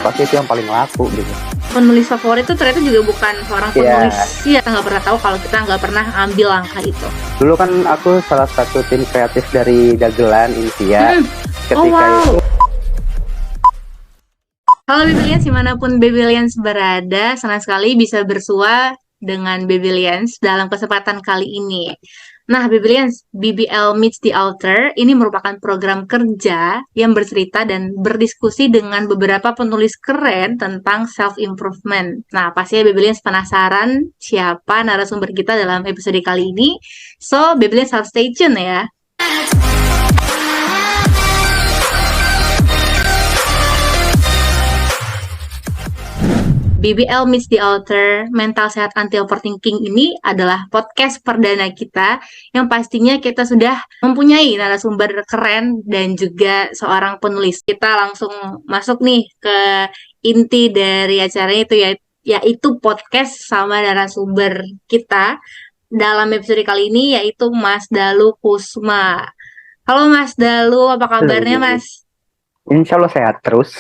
pasti itu yang paling laku gitu. Penulis favorit itu ternyata juga bukan seorang penulis. Iya, kita nggak pernah tahu kalau kita nggak pernah ambil langkah itu. Dulu kan aku salah satu tim kreatif dari Dagelan Insia. Ketika wow. Halo Babylians, dimanapun Babylians berada, senang sekali bisa bersua dengan Babylians dalam kesempatan kali ini. Nah, Babylians, BBL Meets the Author ini merupakan program kerja yang bercerita dan berdiskusi dengan beberapa penulis keren tentang self-improvement. Nah, pastinya Babylians penasaran siapa narasumber kita dalam episode kali ini. So, Babylians harus stay tune ya. BBL Meets the Author, Mental Sehat Anti Overthinking ini adalah podcast perdana kita yang pastinya kita sudah mempunyai narasumber keren dan juga seorang penulis. Kita langsung masuk nih ke inti dari acaranya itu yaitu podcast sama narasumber kita dalam episode kali ini yaitu Mas Dalu Kusma. Halo Mas Dalu, apa kabarnya Mas? Insya Allah sehat terus.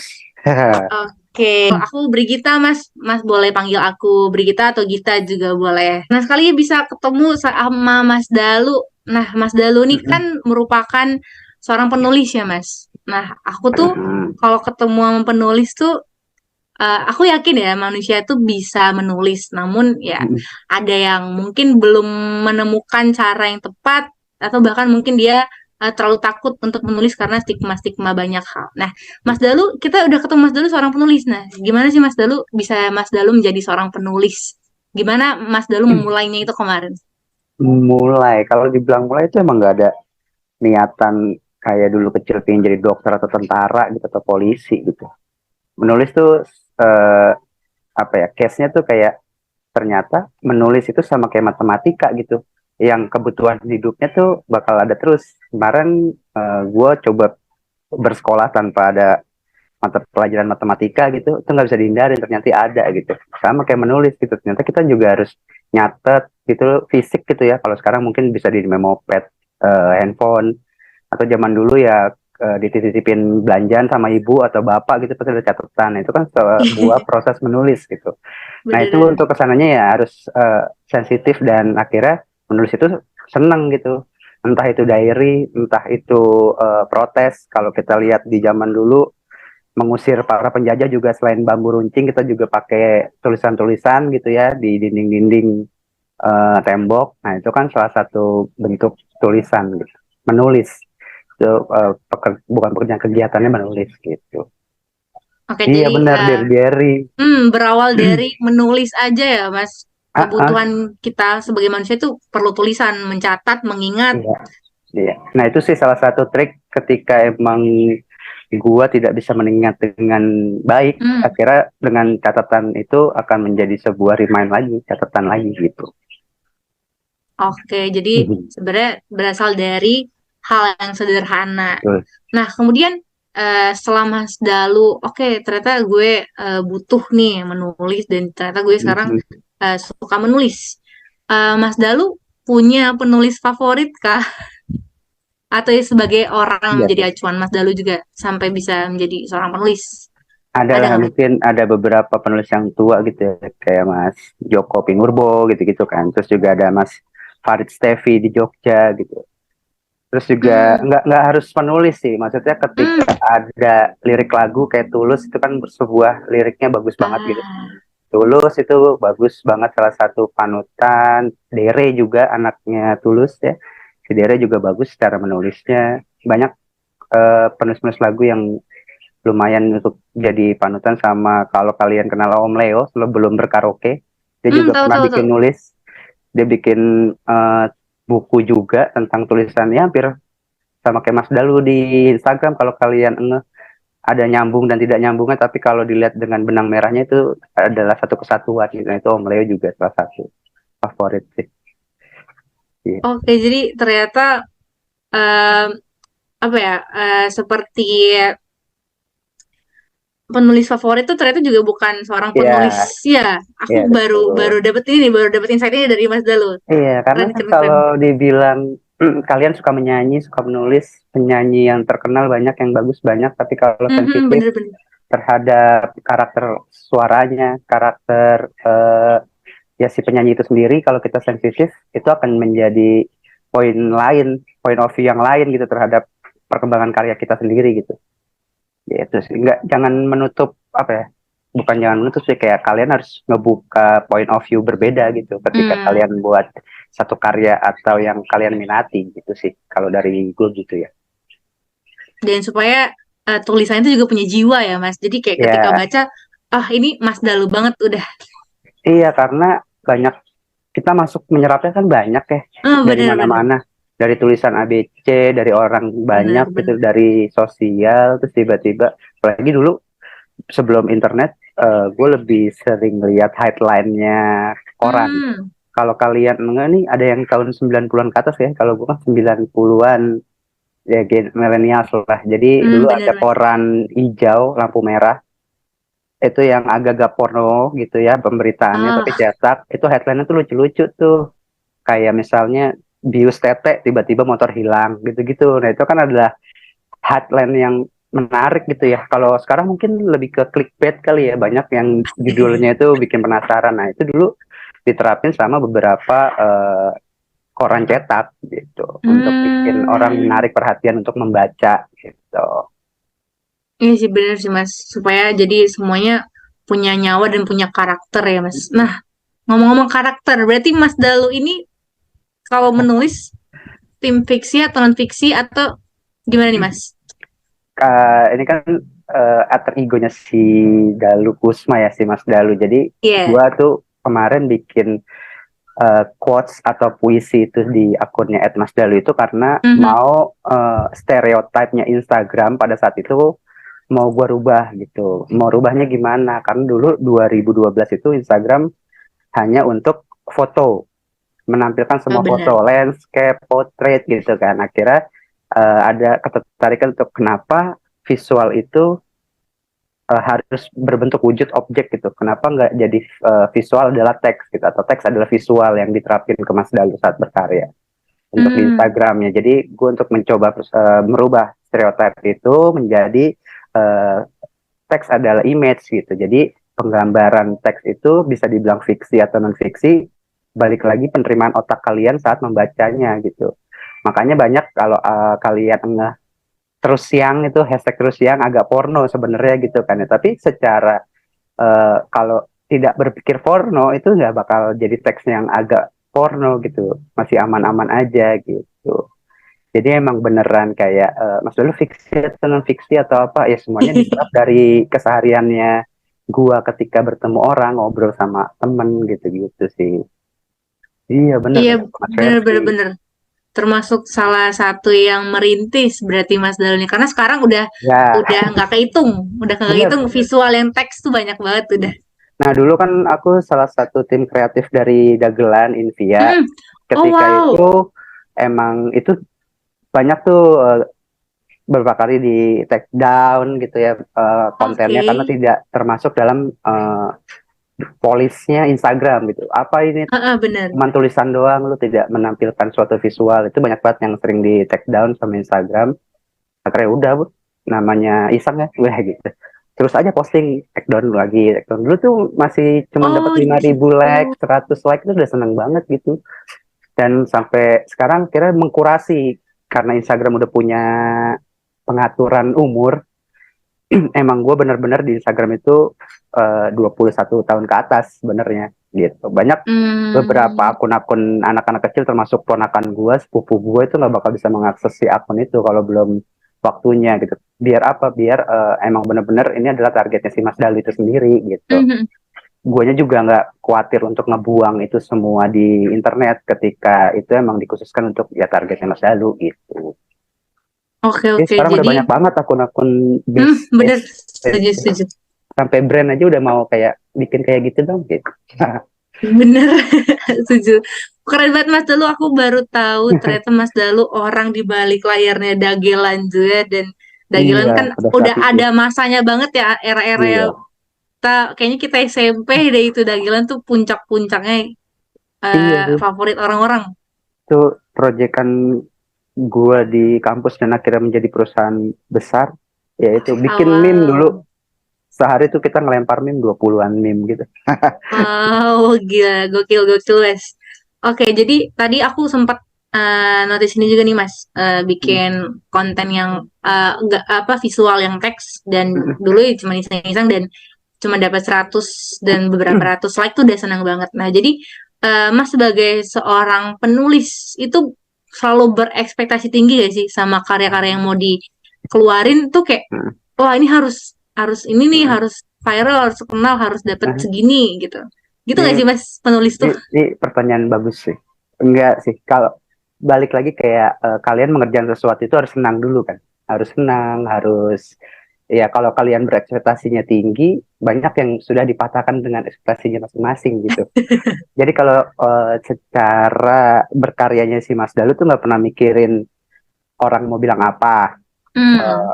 Oke, aku Brigita Mas boleh panggil aku Brigita atau Gita juga boleh. Nah sekali bisa ketemu sama Mas Dalu. Nah Mas Dalu ini kan merupakan seorang penulis ya Mas. Nah aku tuh kalau ketemu sama penulis tuh aku yakin ya manusia itu bisa menulis. Namun ya ada yang mungkin belum menemukan cara yang tepat atau bahkan mungkin dia terlalu takut untuk menulis karena stigma-stigma banyak hal. Nah, Mas Dalu, kita udah ketemu Mas Dalu seorang penulis. Nah, gimana sih Mas Dalu bisa Mas Dalu menjadi seorang penulis? Gimana Mas Dalu memulainya itu kemarin? Kalau dibilang mulai itu emang nggak ada niatan kayak dulu kecil pengen jadi dokter atau tentara gitu atau polisi gitu. Menulis tuh case-nya tuh kayak ternyata menulis itu sama kayak matematika gitu. Yang kebutuhan hidupnya tuh bakal ada terus. Kemarin gue coba bersekolah tanpa ada mata pelajaran matematika gitu, itu nggak bisa dihindarin, ternyata ada gitu. Sama kayak menulis gitu, ternyata kita juga harus nyatet gitu, fisik gitu ya. Kalau sekarang mungkin bisa di memoped, handphone, atau zaman dulu ya dititipin belanjaan sama ibu atau bapak gitu, pasti ada catatan. Nah, itu kan sebuah proses menulis gitu. Nah itu untuk kesananya ya harus sensitif dan akhirnya menulis itu seneng gitu, entah itu diary, entah itu protes. Kalau kita lihat di zaman dulu mengusir para penjajah juga selain bambu runcing kita juga pakai tulisan-tulisan gitu ya di dinding-dinding tembok. Nah itu kan salah satu bentuk tulisan gitu. Menulis itu bukan pekerjaan, kegiatannya menulis gitu. Oke, iya jadi benar diary. Berawal dari menulis aja ya Mas. Kebutuhan kita sebagai manusia itu perlu tulisan, mencatat, mengingat. Iya. Nah itu sih salah satu trik ketika emang gua tidak bisa mengingat dengan baik, akhirnya dengan catatan itu akan menjadi sebuah catatan lagi gitu. Oke, jadi sebenarnya berasal dari hal yang sederhana. Nah, kemudian setelah Mas Dalu, oke, ternyata gue butuh nih menulis dan ternyata gue sekarang suka menulis. Mas Dalu punya penulis favorit kah? Atau sebagai orang menjadi acuan Mas Dalu juga sampai bisa menjadi seorang penulis? Ada mungkin ada beberapa penulis yang tua gitu ya, kayak Mas Joko Pinurbo gitu-gitu kan. Terus juga ada Mas Farid Stevi di Jogja gitu. Terus juga nggak harus penulis sih, maksudnya ketika ada lirik lagu kayak Tulus itu kan sebuah liriknya bagus banget gitu. Tulus itu bagus banget, salah satu panutan. Dere juga anaknya Tulus ya, si Dere juga bagus secara menulisnya. Banyak penulis-penulis lagu yang lumayan untuk jadi panutan. Sama kalau kalian kenal Om Leo sebelum berkaraoke, dia juga pernah bikin nulis, dia bikin buku juga tentang tulisannya, hampir sama kayak Mas Dalu di Instagram. Kalau kalian ada nyambung dan tidak nyambungnya, tapi kalau dilihat dengan benang merahnya itu adalah satu kesatuan gitu. Nah, itu Om Leo juga salah satu favorit sih. Oke, jadi ternyata seperti penulis favorit itu ternyata juga bukan seorang penulis ya. Aku baru dapet insight ini dari Mas Dalu. Iya, karena kalau dibilang kalian suka menyanyi, suka menulis, penyanyi yang terkenal banyak, yang bagus banyak, tapi kalau sensitif terhadap karakter suaranya, karakter ya si penyanyi itu sendiri. Kalau kita sensitif, itu akan menjadi poin lain, point of view yang lain gitu terhadap perkembangan karya kita sendiri gitu. Ya itu sih, jangan menutup apa ya? Bukan jangan menutup sih, kayak kalian harus ngebuka point of view berbeda gitu ketika kalian buat satu karya atau yang kalian minati gitu sih. Kalau dari gue gitu ya. Dan supaya tulisannya itu juga punya jiwa ya Mas. Jadi kayak ketika Ya, baca, ini Mas Dalu banget udah. iya karena banyak kita masuk menyerapnya kan banyak ya dari Bener-bener. mana-mana, dari tulisan ABC, dari orang banyak gitu, Bener-bener. dari sosial, terus tiba-tiba apalagi dulu sebelum internet, gue lebih sering lihat headline-nya koran. Hmm, Kalau kalian enggak nih, ada yang tahun 90-an ke atas ya, kalau gue kan 90-an ya, milenial lah. Jadi dulu ada bener-bener. koran hijau lampu merah, itu yang agak-agak porno gitu ya pemberitaannya, tapi Ah, cetak. Itu headline-nya tuh lucu-lucu tuh, kayak misalnya bius tete tiba-tiba motor hilang gitu-gitu. Nah itu kan adalah headline yang menarik gitu ya. Kalau sekarang mungkin lebih ke clickbait kali ya, banyak yang judulnya itu bikin penasaran. Nah itu dulu diterapin sama beberapa koran cetak gitu untuk bikin orang hmm. menarik perhatian untuk membaca gitu. Iya sih bener sih Mas. Supaya jadi semuanya punya nyawa dan punya karakter ya Mas. Nah, ngomong-ngomong karakter, berarti Mas Dalu ini kalau menulis tim fiksi atau non fiksi atau gimana nih Mas? Ini kan alter egonya si Dalu Kusma ya, si Mas Dalu. Jadi Iya. gua tuh kemarin bikin quotes atau puisi itu di akunnya @masdalu itu karena Mhm. mau stereotipnya Instagram pada saat itu mau gua rubah gitu. Mau rubahnya gimana? Karena dulu 2012 itu Instagram hanya untuk foto, menampilkan semua Bener. foto, landscape, portrait gitu kan. Akhirnya ada ketertarikan untuk kenapa visual itu harus berbentuk wujud objek gitu. Kenapa nggak jadi visual adalah teks gitu, atau teks adalah visual yang diterapin ke Mas Dalu saat berkarya untuk di Hmm. Instagramnya. Jadi gue untuk mencoba merubah stereotip itu menjadi uh, teks adalah image gitu. Jadi penggambaran teks itu bisa dibilang fiksi atau non fiksi, balik lagi penerimaan otak kalian saat membacanya gitu. Makanya banyak kalau kalian terus siang itu hashtag terus siang agak porno sebenarnya gitu kan ya, tapi secara kalau tidak berpikir porno itu nggak bakal jadi teks yang agak porno gitu, masih aman-aman aja gitu. Jadi emang beneran kayak Mas dulu fiksi atau non fiksi atau apa ya, semuanya diserap dari kesehariannya gua ketika bertemu orang, ngobrol sama temen gitu-gitu sih. Iya bener Iya, Mas bener Ferdi. bener bener. Termasuk salah satu yang merintis berarti Mas Dalu ini. Karena sekarang Ya udah nggak kehitung, udah nggak kehitung bener. visual yang teks tuh banyak banget udah. Nah dulu kan aku salah satu tim kreatif dari Dagelan Invia. Mm. Oh Ketika wow. itu emang itu banyak tuh beberapa kali di take down gitu ya kontennya, karena Oke. tidak termasuk dalam polisnya Instagram gitu. Apa ini Bener. cuma tulisan doang, lu tidak menampilkan suatu visual. Itu banyak banget yang sering di take down sama Instagram. Akhirnya udah bu, namanya iseng ya gue gitu, terus aja posting, take down lagi, take down. Dulu tuh masih cuma dapat Oh 5.000 gitu. like, 100 like itu udah seneng banget gitu. Dan sampai sekarang kira mengkurasi, karena Instagram udah punya pengaturan umur. Emang gue bener-bener di Instagram itu 21 tahun ke atas sebenarnya gitu. Banyak beberapa Hmm. akun-akun anak-anak kecil termasuk ponakan gue, sepupu gue itu nggak bakal bisa mengakses si akun itu kalau belum waktunya gitu. Biar apa? Biar emang bener-bener ini adalah targetnya si Mas Dali itu sendiri gitu. Mhm. Guanya juga nggak khawatir untuk ngebuang itu semua di internet ketika itu emang dikhususkan untuk ya targetnya Mas Dalu gitu. Oke Jadi oke. sekarang udah Jadi, banyak banget akun-akun base bener. base Setuju base setuju. sampai brand aja udah mau kayak bikin kayak gitu dong gitu. Bener. Setuju. Keren banget Mas Dalu. Aku baru tahu ternyata Mas Dalu orang di balik layarnya Dagelan juga. Dan Iya, Dagelan kan pada udah saat itu. ada masanya banget ya. Era-era Iya. kayaknya kita SMP deh itu Dagelan tuh puncak-puncaknya Iya tuh. favorit orang-orang. Itu proyekan gua di kampus dan akhirnya menjadi perusahaan besar, yaitu bikin meme Awal. dulu. Sehari tuh kita ngelempar meme 20-an meme gitu. Oh, gila, gokil, gokil, Mas. Oke, jadi tadi aku sempat notice ini juga nih, Mas, bikin konten yang enggak apa visual yang teks dan dulu ya cuma iseng-iseng dan cuma dapat 100 dan beberapa ratus like tuh udah senang banget. Nah, jadi Mas sebagai seorang penulis itu selalu berekspektasi tinggi gak sih sama karya-karya yang mau dikeluarin tuh kayak wah ini harus harus ini nih harus viral harus kenal harus dapat segini gitu gitu nggak Ini, sih mas penulis tuh. ini pertanyaan bagus sih. Enggak sih, kalau balik lagi kayak kalian mengerjakan sesuatu itu harus senang dulu kan. Harus senang, harus ya kalau kalian berekspektasinya tinggi, banyak yang sudah dipatahkan dengan ekspektasinya masing-masing gitu. Jadi kalau secara berkaryanya si Mas Dalu tuh nggak pernah mikirin orang mau bilang apa,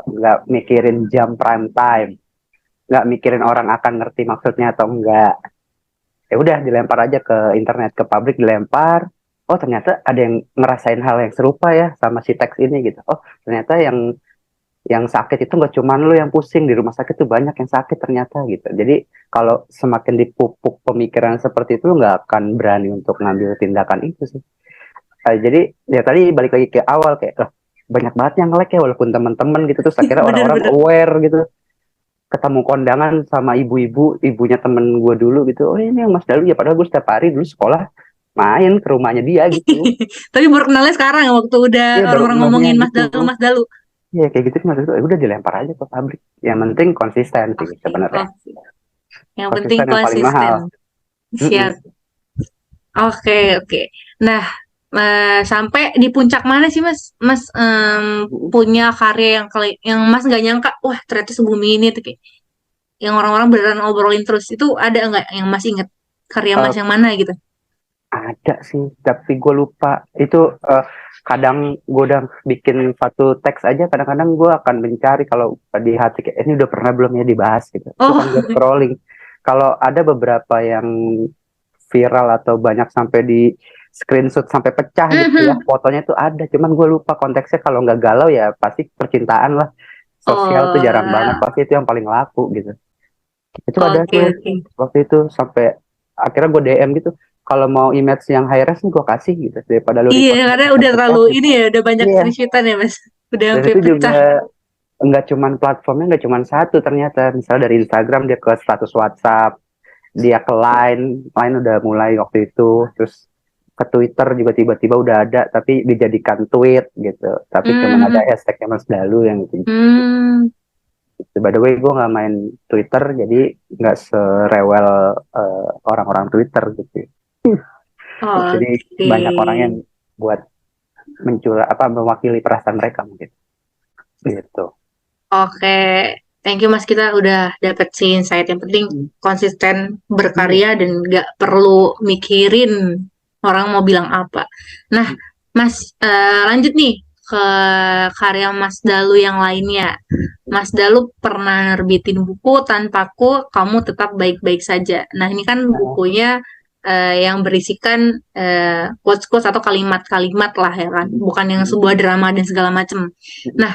nggak mikirin jam prime time, nggak mikirin orang akan ngerti maksudnya atau enggak. Ya udah dilempar aja ke internet, ke pabrik dilempar. Oh ternyata ada yang ngerasain hal yang serupa ya sama si teks ini gitu. Oh ternyata yang sakit itu nggak cuma lu yang pusing, di rumah sakit tuh banyak yang sakit ternyata gitu. Jadi kalau semakin dipupuk pemikiran seperti itu, lu nggak akan berani untuk ngambil tindakan itu sih. Jadi ya tadi balik lagi ke awal kayak banyak banget yang nge-like ya walaupun teman-teman gitu, terus akhirnya orang-orang Bener-bener. aware gitu, ketemu kondangan sama ibu-ibu, ibunya temen gue dulu gitu, oh ini yang Mas Dalu ya, padahal gue setiap hari dulu sekolah main ke rumahnya dia gitu. Tapi baru kenalnya sekarang waktu udah Iya baru orang-orang kenalnya ngomongin gitu. Mas Dalu. Iya kayak gitu Mas Dalu, udah dilempar aja ke pabrik. Yang penting konsisten sih Oke, sebenarnya. oke. Yang penting Konsisten yang paling mahal. konsisten. Mm-mm. Siap. Oke, oke. Nah, sampai di puncak mana sih Mas? Mas punya karya yang Mas nggak nyangka, wah ternyata sebumi ini tuh kayak yang orang-orang beneran ngobrolin terus itu ada nggak yang Mas inget karya Mas Uh, yang mana gitu? ada sih, tapi gue lupa. Itu kadang gue udah bikin satu teks aja, kadang-kadang gue akan mencari kalau di hati kayak ini udah pernah belum ya dibahas gitu. Itu kan gue Oh, scrolling. Kalau ada beberapa yang viral atau banyak sampai di screenshot sampai pecah gitu ya, mhm. fotonya tuh ada. Cuman gue lupa konteksnya. Kalau nggak galau ya pasti percintaan lah. Sosial tuh jarang banget, Oh, pasti itu yang paling laku gitu. Itu ada oke, tuh oke. waktu itu sampai akhirnya gue DM gitu, kalau mau image yang high res nih gue kasih gitu daripada lu Iya, repost karena udah pecah terlalu gitu. ini ya, udah banyak Iya, screenshotan ya Mas, udah dan sampai itu pecah. juga nggak cuman platformnya, nggak cuman satu ternyata. Misalnya dari Instagram dia ke status WhatsApp, dia ke Line udah mulai waktu itu, terus ke Twitter juga tiba-tiba udah ada tapi dijadikan tweet gitu, tapi cuman ada Mhm. hashtagnya Mas Dalu yang gitu. Hmm, By the way gue nggak main Twitter jadi nggak serewel orang-orang Twitter gitu. Jadi oke. banyak orang yang buat mewakili perasaan mereka mungkin gitu. Oke, thank you Mas. Kita udah dapet sih insight. Yang penting konsisten Iya. berkarya dan nggak perlu mikirin orang mau bilang apa. Nah, Mas, lanjut nih ke karya Mas Dalu yang lainnya. Mas Dalu pernah nerbitin buku Tanpaku Kamu Tetap Baik-Baik Saja. Nah, ini kan bukunya yang berisikan quotes-quotes atau kalimat-kalimat lah ya kan, bukan yang sebuah drama dan segala macam. Nah,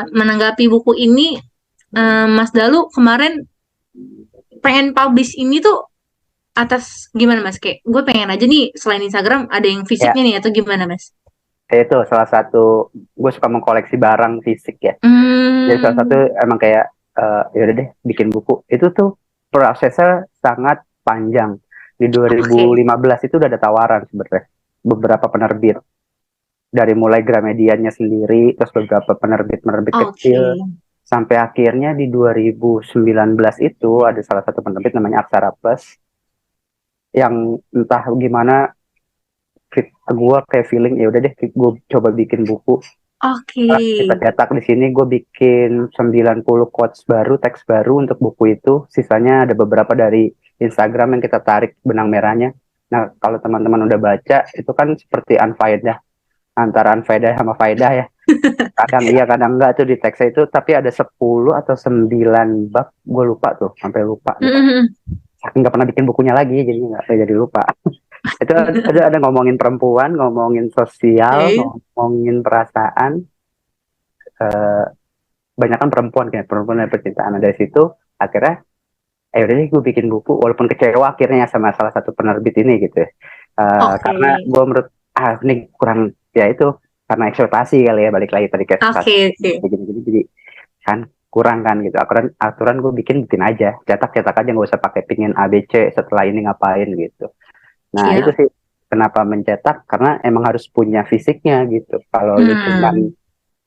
menanggapi buku ini, Mas Dalu kemarin pengen publish ini tuh atas gimana Mas? Kayak gue pengen aja nih selain Instagram ada yang Ya, fisiknya nih atau gimana Mas? itu salah satu, gue suka mengkoleksi barang fisik ya. Jadi salah satu Hmm, emang kayak ya udah deh bikin buku. Itu tuh prosesnya sangat panjang. Di oke. 2015 itu udah ada tawaran sebenarnya beberapa penerbit, dari mulai Gramedianya sendiri, terus beberapa penerbit-penerbit Oke. kecil, sampai akhirnya di 2019 itu ada salah satu penerbit namanya Aksara Plus, yang entah gimana gue kayak feeling ya udah deh gue coba bikin buku. Oke. Kita cetak di sini, gue bikin 90 quotes baru, teks baru untuk buku itu. Sisanya ada beberapa dari Instagram yang kita tarik benang merahnya. Nah, kalau teman-teman udah baca, itu kan seperti unfaedah, antara unfaedah sama faedah ya. Kadang iya, kadang enggak tuh di teksnya itu, tapi ada 10 atau 9 bab, gue lupa tuh, sampai lupa nih. Mhm. Saking nggak pernah bikin bukunya lagi, jadi nggak jadi lupa. Itu ada ngomongin perempuan, ngomongin sosial, Oke. ngomongin perasaan, banyak kan perempuan kan, perempuan dan percintaan. Nah, dari situ akhirnya udah deh gue bikin buku, walaupun kecewa akhirnya sama salah satu penerbit ini gitu ya. Oke, Karena gue menurut ini kurang, ya itu karena ekspektasi kali ya, balik lagi tadi ke ekspektasi oke. gini-gini, jadi kan kurang kan gitu. Aturan gue bikin aja, cetak aja, nggak usah pakai pingin ABC setelah ini ngapain gitu. Nah itu Siap. sih kenapa mencetak, karena emang harus punya fisiknya gitu. Kalau lu cuman,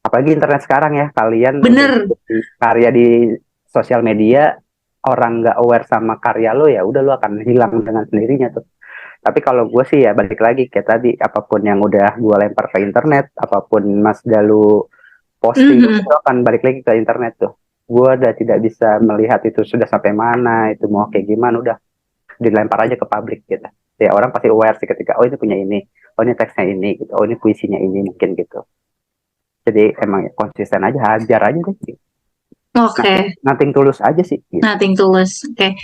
apalagi internet sekarang ya, kalian udah Bener. bikin karya di sosial media, orang nggak aware sama karya lo, ya udah lo akan hilang dengan sendirinya tuh. Tapi kalau gue sih ya balik lagi kayak tadi, apapun yang udah gue lempar ke internet, apapun Mas Dalu posting, Mhm. itu akan balik lagi ke internet tuh. Gue udah tidak bisa melihat itu sudah sampai mana, itu mau kayak gimana, udah dilempar aja ke publik gitu. Ya orang pasti aware sih ketika, oh ini punya ini, oh ini teksnya ini, gitu, oh ini puisinya ini, mungkin gitu. Jadi emang ya konsisten aja, hajar aja deh. Gitu. Oke. Nothing tulus aja sih. Gitu. Nothing tulus. Oke.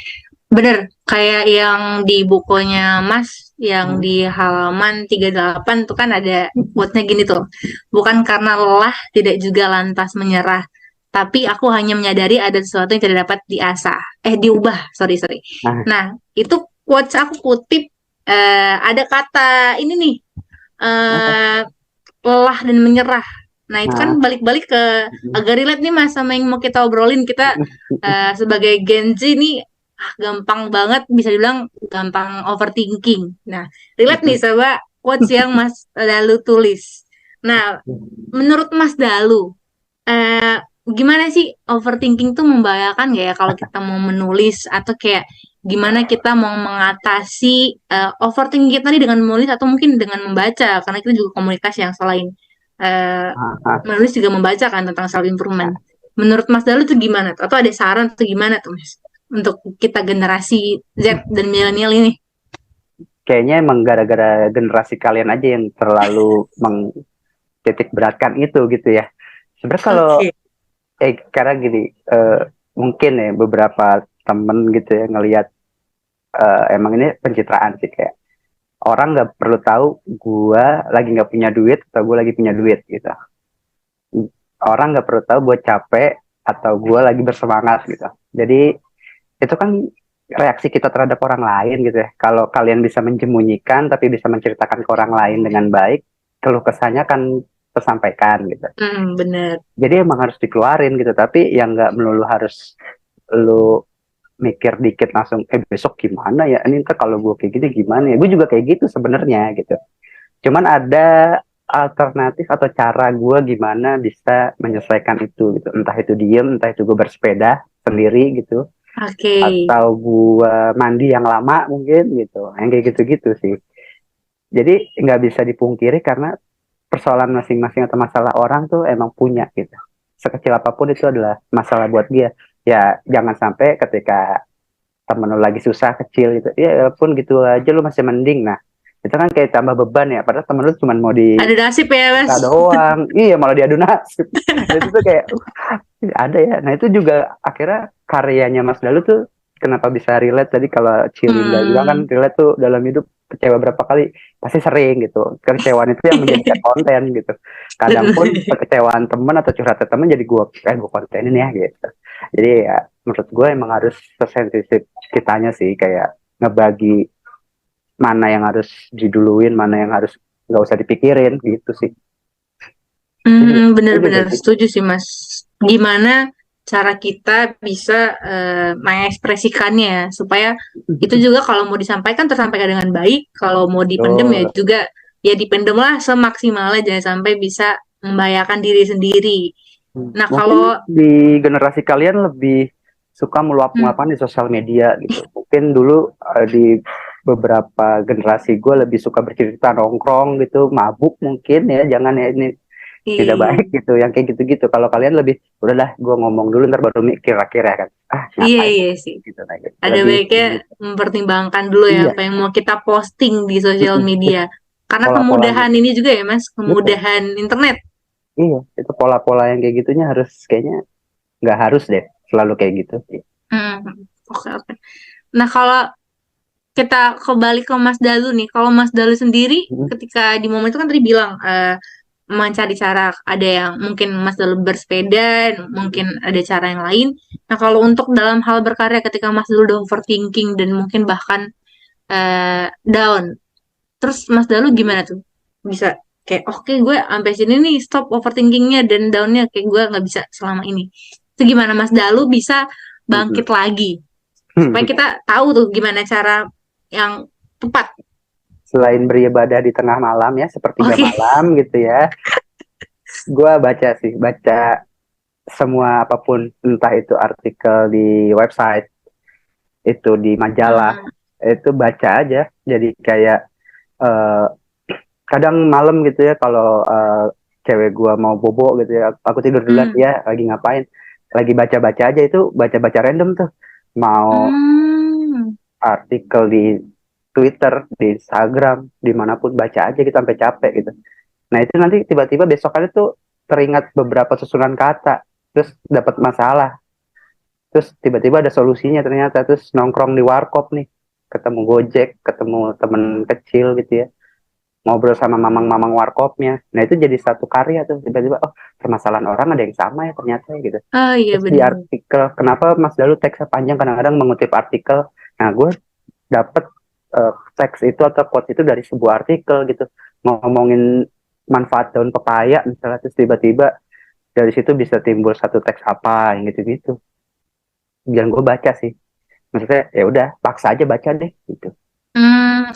Bener, kayak yang di bukunya Mas, yang di halaman 38 tuh kan ada quote-nya gini tuh. Bukan karena lelah, tidak juga lantas menyerah. Tapi aku hanya menyadari ada sesuatu yang tidak dapat diasah. Diubah, sorry. Nah, Nah, itu quotes aku kutip, ada kata ini nih, apa? eh, lelah dan menyerah. Nah, itu kan Nah, balik-balik ke agak relate nih Mas sama yang mau kita obrolin. Kita sebagai Gen Z nih gampang banget bisa dibilang gampang overthinking. Nah, relate nih sama quotes yang Mas Dalu tulis. Nah, menurut Mas Dalu, gimana sih overthinking tuh membahayakan gak ya kalau kita mau menulis, atau kayak gimana kita mau mengatasi overthinking kita nih dengan menulis atau mungkin dengan membaca, karena kita juga komunikasi yang selain eh, menulis juga membaca kan tentang self improvement. Menurut Mas Dalu tuh gimana tuh? Atau ada saran tuh gimana tuh Mas untuk kita generasi Z dan milenial ini? kayaknya emang gara-gara generasi kalian aja yang terlalu mengtitik beratkan itu gitu ya. Sebenarnya kalau Oke. karena gini, mungkin ya beberapa temen gitu ya ngelihat, emang ini pencitraan sih, kayak orang nggak perlu tahu gua lagi nggak punya duit atau gua lagi punya duit gitu. Orang nggak perlu tahu gue capek atau gue lagi bersemangat gitu. Jadi itu kan reaksi kita terhadap orang lain gitu ya. Kalau kalian bisa menjemunyikan tapi bisa menceritakan ke orang lain dengan baik, keluh kesahnya kan tersampaikan gitu. Bener. Jadi emang harus dikeluarin gitu. Tapi yang nggak melulu harus lu mikir dikit langsung besok gimana ya, ini ntar kalau gue kayak gini gimana ya. Gue juga kayak gitu sebenarnya gitu. Cuman ada alternatif atau cara gue gimana bisa menyelesaikan itu gitu. Entah itu diem, entah itu gue bersepeda sendiri gitu, Oke. atau gue mandi yang lama mungkin gitu. Yang kayak gitu-gitu sih. Jadi nggak bisa dipungkiri karena persoalan masing-masing atau masalah orang tuh emang punya gitu. Sekecil apapun itu adalah masalah buat dia. Ya jangan sampai ketika temen lu lagi susah kecil gitu, ya pun gitu aja lu masih mending. Nah itu kan kayak tambah beban ya, padahal temen lu cuma mau di Ada nasib ya Mas. doang, iya malah diadu nasib. Itu tuh kayak ada ya. Nah itu juga akhirnya karyanya Mas Dalu tuh kenapa bisa relate tadi, kalau Cilinda bilang kan relate tuh dalam hidup kecewa berapa kali, pasti sering gitu. Kekecewaan itu yang menjadikan konten gitu. Kadang pun kekecewaan temen atau curhatnya temen jadi gue kontenin ya gitu. Jadi ya menurut gue emang harus sesensitif kitanya sih, kayak ngebagi mana yang harus diduluin, mana yang harus nggak usah dipikirin gitu sih. Bener-bener setuju sih Mas. Gimana cara kita bisa mengekspresikannya supaya itu juga kalau mau disampaikan tersampaikan dengan baik, kalau mau dipendem ya juga ya dipendem lah semaksimalnya, jangan sampai bisa membahayakan diri sendiri. Nah, Mungkin kalau di generasi kalian lebih suka meluap-meluapan di sosial media gitu. Mungkin dulu di beberapa generasi gue lebih suka bercerita nongkrong gitu, mabuk mungkin ya, jangan ya ini tidak baik gitu, yang kayak gitu-gitu. Kalau kalian lebih udahlah gue ngomong dulu ntar baru mikir akhirnya kan. iya sih. Gitu, nah, gitu. Ada Lebih baiknya mempertimbangkan dulu ya iya. apa yang mau kita posting di sosial media. Karena Pola-polanya. kemudahan ini juga ya Mas, Betul. kemudahan internet. Iya, itu pola-pola yang kayak gitunya harus, kayaknya nggak harus deh selalu kayak gitu. Oke. Nah, kalau kita kembali ke Mas Dalu nih, kalau Mas Dalu sendiri ketika di momen itu kan tadi bilang mencari cara, ada yang mungkin Mas Dalu bersepeda, mungkin ada cara yang lain. Nah, kalau untuk dalam hal berkarya ketika Mas Dalu udah overthinking dan mungkin bahkan down, terus Mas Dalu gimana tuh? Bisa kayak oke gue sampai sini nih stop overthinkingnya dan downnya kayak gue nggak bisa selama ini. Itu gimana Mas Dalu bisa bangkit lagi? Supaya kita tahu tuh gimana cara yang tepat. Selain beribadah di tengah malam ya, sepertiga Oke. malam gitu ya, gue baca semua apapun, entah itu artikel di website, itu di majalah, Hmm. itu baca aja. Jadi kayak uh, kadang malam gitu ya, kalau cewek gue mau bobo gitu ya, aku tidur duluan, Hmm. ya lagi ngapain, lagi baca-baca aja, itu baca-baca random tuh, mau Hmm. artikel di Twitter, di Instagram, dimanapun baca aja gitu sampai capek gitu. Nah itu nanti tiba-tiba besokannya tuh teringat beberapa susunan kata, terus dapat masalah, terus tiba-tiba ada solusinya ternyata, terus nongkrong di warkop nih, ketemu Gojek, ketemu temen kecil gitu ya, ngobrol sama mamang-mamang warkopnya. Nah itu jadi satu karya tuh, tiba-tiba oh permasalahan orang ada yang sama ya ternyata ya, gitu. Oh iya Terus di benar. artikel, kenapa Mas Dalu teksnya panjang, kadang-kadang mengutip artikel, nah gue dapet teks itu atau quote itu dari sebuah artikel gitu, ngomongin manfaat daun pepaya misalnya, terus tiba-tiba dari situ bisa timbul satu teks apa yang gitu-gitu, yang gue baca sih, maksudnya ya udah paksa aja baca deh gitu.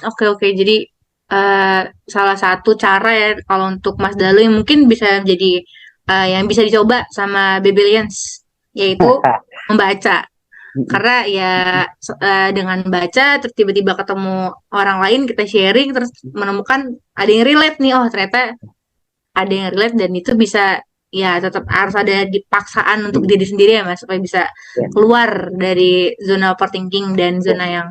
Oke oke. Jadi eh, salah satu cara ya kalau untuk Mas Dalu yang mungkin bisa jadi yang bisa dicoba sama Babyllians, yaitu membaca. Karena ya dengan baca terus tiba-tiba ketemu orang lain, kita sharing terus menemukan ada yang relate nih, oh ternyata ada yang relate, dan itu bisa, ya tetap harus ada dipaksaan untuk diri sendiri ya Mas, supaya bisa Ya, keluar dari zona overthinking dan ya. zona yang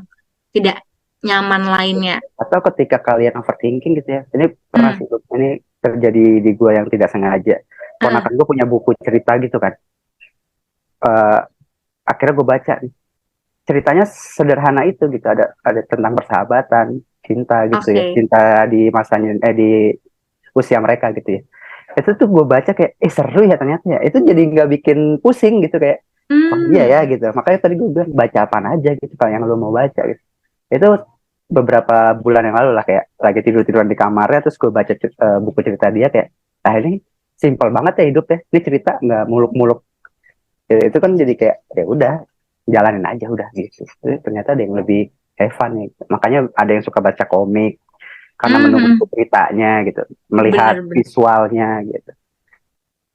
tidak nyaman lainnya. Atau ketika kalian overthinking gitu ya, ini pernah Hmm. sih, ini terjadi di gue yang tidak sengaja. Heeh. Ponakan gue punya buku cerita gitu kan. Eh, Akhirnya gue baca nih. Ceritanya sederhana itu gitu, ada tentang persahabatan, cinta gitu ya, Oke. cinta di masanya di usia mereka gitu ya. Itu tuh gue baca kayak seru ya ternyata ya. Itu jadi nggak bikin pusing gitu, kayak oh iya ya Hmm. gitu. Makanya tadi gue bilang baca apaan aja gitu kalau yang lo mau baca gitu. Itu beberapa bulan yang lalu lah, kayak lagi tidur-tiduran di kamarnya, terus gue baca buku cerita dia, kayak ah ini simpel banget ya hidup ya, ini cerita nggak muluk-muluk. Itu kan jadi kayak ya udah jalanin aja udah gitu. Ternyata ada yang lebih have fun nih, makanya ada yang suka baca komik karena menunggu Hmm. ceritanya gitu, melihat Bener-bener. visualnya gitu.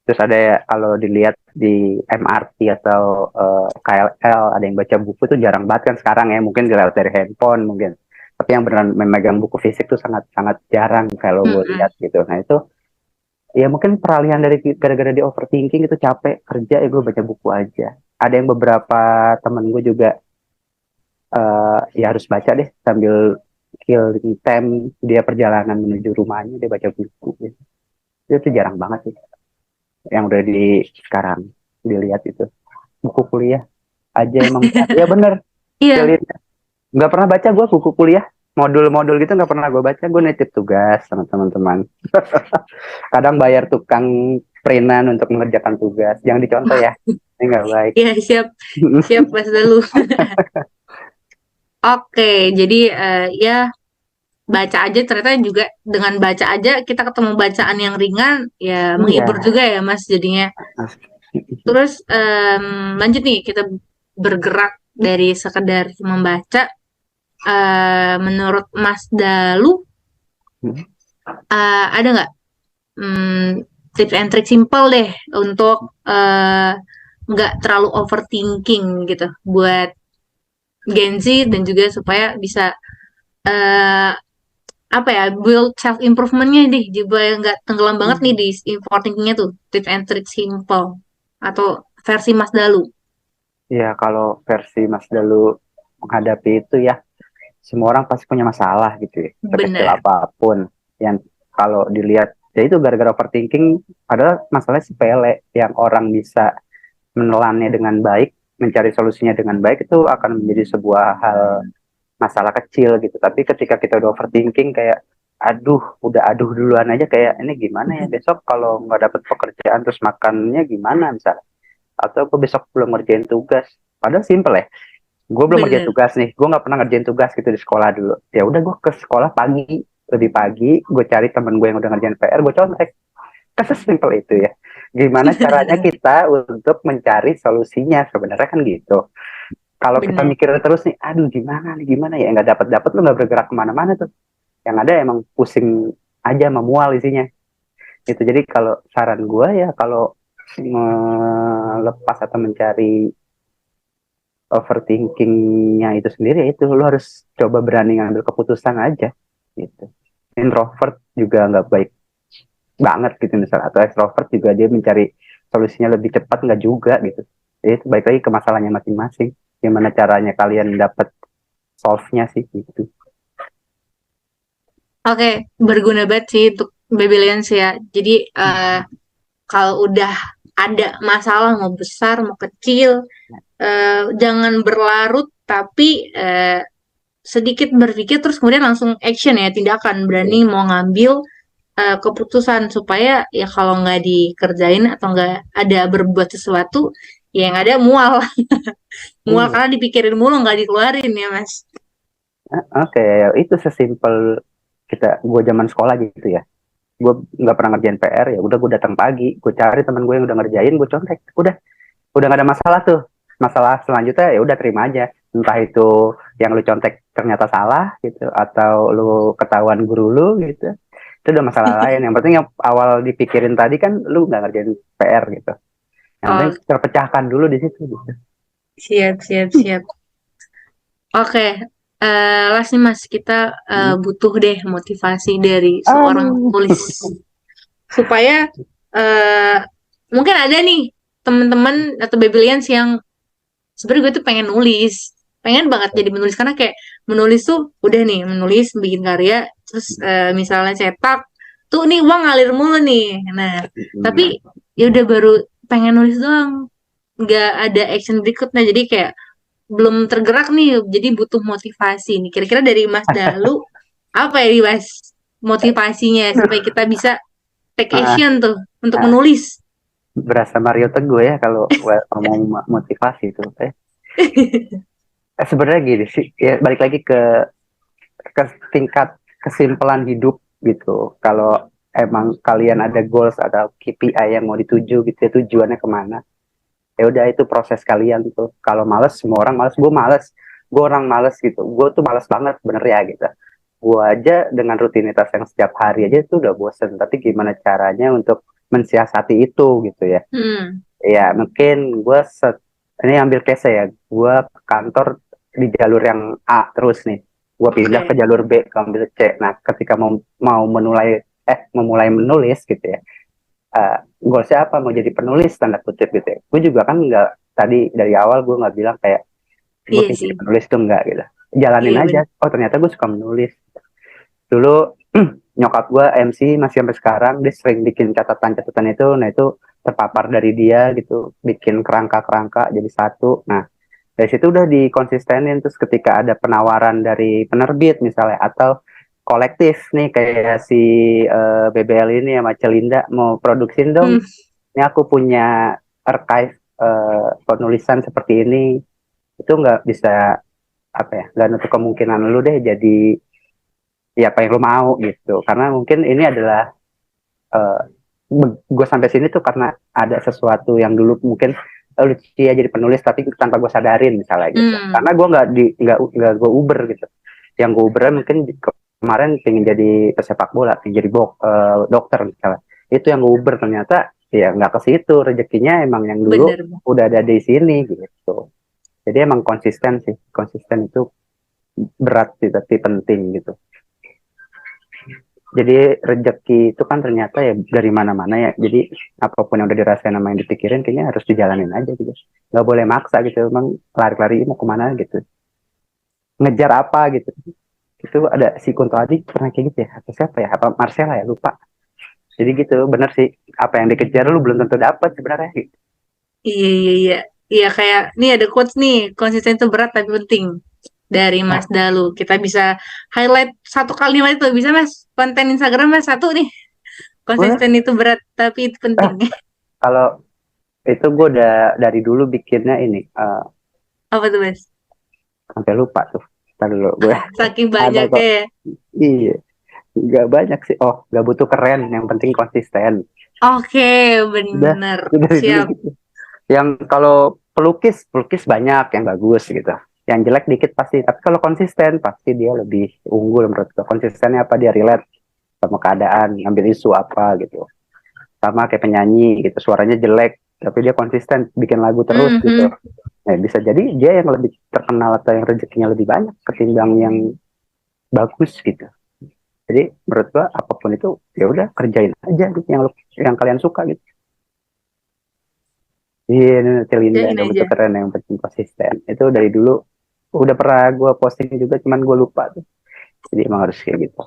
Terus ada ya, kalau dilihat di MRT atau KLL, ada yang baca buku tuh jarang banget kan sekarang ya, mungkin dilihat dari handphone mungkin, tapi yang beneran memegang buku fisik tuh sangat sangat jarang kalau gue Hmm. lihat gitu. Nah itu ya mungkin peralihan dari gara-gara di overthinking itu, capek kerja ya gue baca buku aja. Ada yang beberapa temen gue juga ya harus baca deh sambil killing time, dia perjalanan menuju rumahnya dia baca buku gitu. Itu jarang banget sih yang udah di sekarang dilihat itu. Buku kuliah aja emang berat. Ya bener, Iya. Kelly. Nggak pernah baca gue buku kuliah. Modul-modul gitu nggak pernah gue baca. Gue nitip tugas sama teman-teman. Kadang bayar tukang printan untuk mengerjakan tugas. Jangan dicontoh ya. Ini nggak baik. Iya, siap. Siap Mas Dalu. Oke, jadi ya baca aja, ternyata juga dengan baca aja kita ketemu bacaan yang ringan, ya menghibur Iya. juga ya Mas jadinya. Terus lanjut nih, kita bergerak dari sekedar membaca. Menurut Mas Dalu, ada nggak hmm, tips and trick simple deh untuk nggak terlalu overthinking gitu buat Gen Z, dan juga supaya bisa eh, apa ya, build self improvementnya deh, supaya nggak tenggelam banget nih di overthinkingnya tuh, tips and trick simple atau versi Mas Dalu. Ya kalau versi Mas Dalu menghadapi itu ya, semua orang pasti punya masalah gitu ya, sekecil Benar. apapun. Yang kalau dilihat ya itu gara-gara overthinking, padahal masalahnya sepele, yang orang bisa menelannya dengan baik, mencari solusinya dengan baik, itu akan menjadi sebuah hal masalah kecil gitu. Tapi ketika kita udah overthinking, kayak aduh duluan aja kayak ini gimana ya besok kalau nggak dapet pekerjaan terus makannya gimana misalnya, atau gue besok belum ngerjain tugas, padahal simple ya, gue belum ngerjain Bener. tugas nih, gue nggak pernah ngerjain tugas gitu di sekolah dulu, ya udah gue ke sekolah pagi, lebih pagi gue cari temen gue yang udah ngerjain PR, gue contek. Kan sesimpel itu ya, gimana caranya kita untuk mencari solusinya sebenarnya kan gitu. Kalau kita Bener. mikir terus nih, aduh gimana ya, nggak dapat lu nggak bergerak kemana-mana tuh, yang ada emang pusing aja, memual isinya gitu. Jadi kalau saran gue ya, kalau melepas atau mencari overthinkingnya itu sendiri, ya itu lu harus coba berani ngambil keputusan aja gitu. Introvert juga nggak baik banget gitu misalnya, atau extrovert juga dia mencari solusinya lebih cepat nggak juga gitu. Jadi itu baik lagi ke masalahnya masing-masing, gimana caranya kalian dapat solve-nya sih gitu. Oke, berguna banget sih untuk Babylons ya. Jadi kalau udah ada masalah mau besar mau kecil, jangan berlarut tapi sedikit berpikir terus kemudian langsung action ya, tindakan berani mau ngambil keputusan supaya ya kalau nggak dikerjain atau nggak ada berbuat sesuatu ya yang ada mual. Mual Iya. karena dipikirin mulu nggak dikeluarin ya Mas. Oke, itu sesimpel gue zaman sekolah gitu ya. Gue nggak pernah ngerjain PR, ya udah gue datang pagi, gue cari teman gue yang udah ngerjain, gue contek, udah gak ada masalah tuh. Masalah selanjutnya ya udah terima aja, entah itu yang lu contek ternyata salah gitu, atau lu ketahuan guru lu gitu, itu udah masalah lain. Yang penting yang awal dipikirin tadi kan lu nggak ngerjain PR gitu, yang penting Oh, terpecahkan dulu di situ gitu. siap, siap, siap. Oke, last nih Mas, kita butuh deh motivasi dari seorang Aduh. penulis supaya eh mungkin ada nih teman-teman atau Babylonians yang sebenarnya gue tuh pengen nulis, pengen banget jadi menulis karena kayak menulis tuh udah nih menulis bikin karya, terus misalnya cetak tuh nih uang ngalir mulu nih. Nah, tapi ya udah baru pengen nulis doang, nggak ada action berikutnya, jadi kayak belum tergerak nih, jadi butuh motivasi nih. Kira-kira dari Mas Dalu apa ya nih Mas motivasinya supaya kita bisa take Ah, action tuh untuk ah, menulis? berasa Mario Teguh ya kalau ngomong motivasi itu. Sebenarnya gini sih, ya balik lagi ke tingkat kesimpulan hidup gitu. Kalau emang kalian ada goals, ada KPI yang mau dituju gitu ya, tujuannya kemana, ya udah itu proses kalian tuh. Kalau males, semua orang males, gue orang males gitu, gue tuh males banget bener ya gitu. Gue aja dengan rutinitas yang setiap hari aja itu udah bosen, tapi gimana caranya untuk mensiasati itu gitu ya. Hmm, Ya mungkin ini ambil case ya, gue ke kantor di jalur yang A terus nih, gue pindah ke oke. jalur B ke ambil C. Nah ketika mau mau memulai menulis gitu ya, goalsnya apa, mau jadi penulis tanda kutip gitu ya. Gue juga kan nggak, tadi dari awal gue nggak bilang kayak gue Iya pengen sih. jadi penulis tuh, nggak gitu, jalanin Iya aja. benar. Oh ternyata gue suka menulis dulu. Nyokap gue MC masih sampai sekarang, dia sering bikin catatan-catatan itu, nah itu terpapar dari dia gitu, bikin kerangka-kerangka jadi satu. Nah dari situ udah dikonsistenin, terus ketika ada penawaran dari penerbit misalnya, atau kolektif nih kayak si BBL ini sama Celinda mau produksiin Hmm, dong, ini aku punya archive penulisan seperti ini, itu nggak bisa apa ya, nggak nutup kemungkinan lu deh jadi ya apa yang lu mau gitu, karena mungkin ini adalah uh, gue sampai sini tuh karena ada sesuatu yang dulu mungkin lucu ya jadi penulis, tapi tanpa gue sadarin misalnya gitu, hmm, karena gue nggak gue uber gitu. Yang gue uber mungkin kemarin pengen jadi pesepak bola, pengen jadi dokter misalnya, itu yang gue uber, ternyata ya nggak ke situ rezekinya, emang yang dulu bener. udah ada di sini gitu. Jadi emang konsisten sih, konsisten itu berat sih tapi penting gitu. Jadi rezeki itu kan ternyata ya dari mana-mana ya. Jadi apapun yang udah dirasain sama yang dipikirin, kayaknya harus dijalanin aja gitu. Nggak boleh maksa gitu. Emang lari-lari mau kemana gitu. Ngejar apa gitu. Itu ada si Kunto Aji pernah kayak gitu ya. Atau siapa ya? Apa Marcella ya? Lupa. Jadi gitu, bener sih. Apa yang dikejar lu belum tentu dapat sebenarnya gitu. Iya, iya, iya. Iya kayak nih ada quotes nih, konsisten itu berat tapi penting. dari Mas Dalu. Kita bisa highlight satu kalimat itu, bisa Mas? Konten Instagram Mas satu nih. Boleh. Konsisten itu berat, tapi itu penting. Kalau itu gue udah dari dulu bikinnya ini, Apa tuh Mas? sampai lupa tuh. Ntar dulu gue Saking ada banyaknya kok. ya. Iya, nggak banyak sih. Oh, nggak butuh keren, yang penting konsisten. Oke, Udah, bener. itu dari dulu Siap. gitu. Yang kalau pelukis banyak yang bagus gitu. Yang jelek dikit pasti. Tapi kalau konsisten pasti dia lebih unggul menurut gue. Konsistennya apa, dia relate sama keadaan, ngambil isu apa gitu. Sama kayak penyanyi gitu, suaranya jelek tapi dia konsisten bikin lagu terus gitu. Mhm. Nah, bisa jadi dia yang lebih terkenal atau yang rezekinya lebih banyak ketimbang yang bagus gitu. Jadi menurut gua apapun itu ya udah kerjain aja gitu yang kalian suka gitu. Iya, Celinda Jain gak aja. betul keren, yang penting konsisten. Itu dari dulu udah pernah gua posting juga, cuman gua lupa tuh. Jadi emang harus kayak gitu.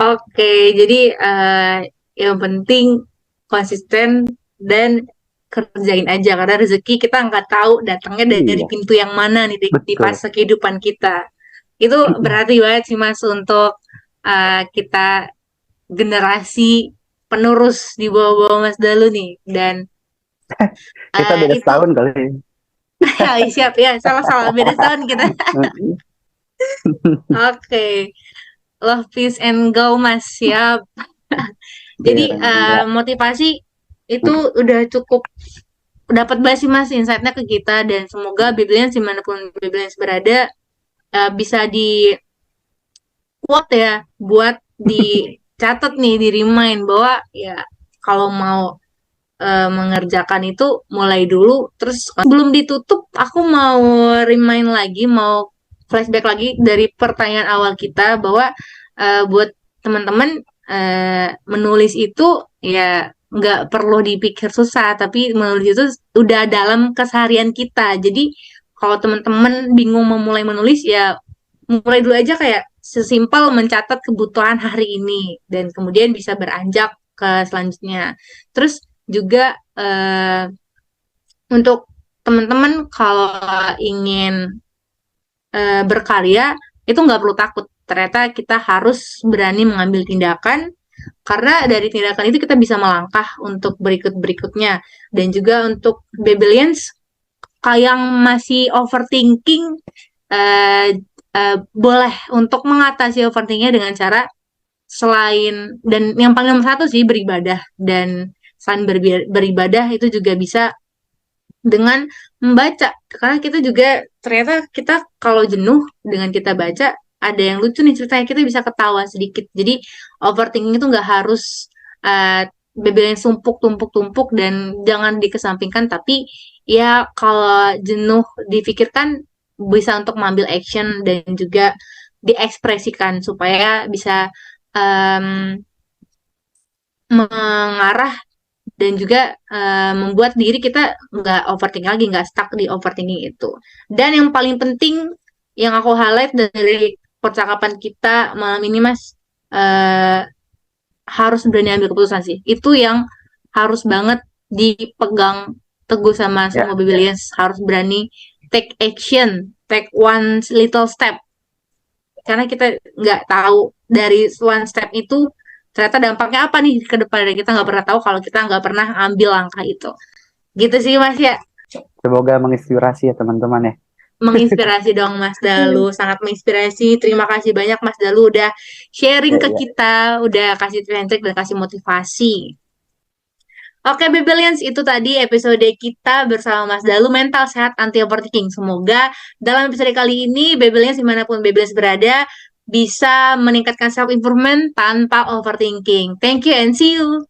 Oke, jadi yang penting konsisten dan kerjain aja karena rezeki kita nggak tahu datangnya dari Iya, pintu yang mana nih di betul. fase kehidupan kita. Itu berarti banget sih Mas untuk kita generasi penerus di bawah-bawah Mas Dalu nih dan Kita beda itu setahun kali. ya siap ya salah-salah beda tahun kita. Oke, love peace and go Mas siap. Jadi Biar enggak. motivasi itu udah cukup dapat banget sih Mas insight-nya ke kita dan semoga Biblians dimanapun Biblians berada bisa di quote ya buat dicatat nih di remind bahwa ya kalau mau mengerjakan itu mulai dulu terus sebelum ditutup aku mau remind lagi mau flashback lagi dari pertanyaan awal kita bahwa buat teman-teman menulis itu ya nggak perlu dipikir susah tapi menulis itu udah dalam keseharian kita jadi kalau teman-teman bingung memulai menulis ya mulai dulu aja kayak sesimpel mencatat kebutuhan hari ini dan kemudian bisa beranjak ke selanjutnya terus juga untuk teman-teman kalau ingin berkarya itu nggak perlu takut. Ternyata kita harus berani mengambil tindakan karena dari tindakan itu kita bisa melangkah untuk berikut-berikutnya dan juga untuk Babelians yang masih overthinking eh, boleh untuk mengatasi overthinkingnya dengan cara selain dan yang paling nomor satu sih beribadah dan selain beribadah itu juga bisa dengan membaca karena kita juga ternyata kita kalau jenuh dengan kita baca ada yang lucu nih ceritanya kita bisa ketawa sedikit jadi overthinking itu nggak harus yang sumpuk-tumpuk-tumpuk dan jangan dikesampingkan tapi ya kalau jenuh difikirkan bisa untuk mengambil action dan juga diekspresikan supaya bisa em, mengarah dan juga membuat diri kita nggak overthinking lagi, nggak stuck di overthinking itu. Dan yang paling penting yang aku highlight dari percakapan kita malam ini, Mas, uh, harus berani ambil keputusan sih. Itu yang harus banget dipegang teguh sama Ya, semua Bibilians. Harus berani take action, take one little step. Karena kita nggak tahu dari one step itu ternyata dampaknya apa nih ke depan dan kita nggak pernah tahu kalau kita nggak pernah ambil langkah itu gitu sih Mas ya semoga menginspirasi ya teman-teman ya. menginspirasi dong Mas Dalu sangat menginspirasi terima kasih banyak Mas Dalu udah sharing Ya, ke ya. kita udah kasih trik dan kasih motivasi. Oke, Bebelians, itu tadi episode kita bersama Mas Dalu Mental Sehat Anti Overthinking. Semoga dalam episode kali ini, Bebelians dimanapun Bebelians berada, bisa meningkatkan self-improvement tanpa overthinking. Thank you and see you!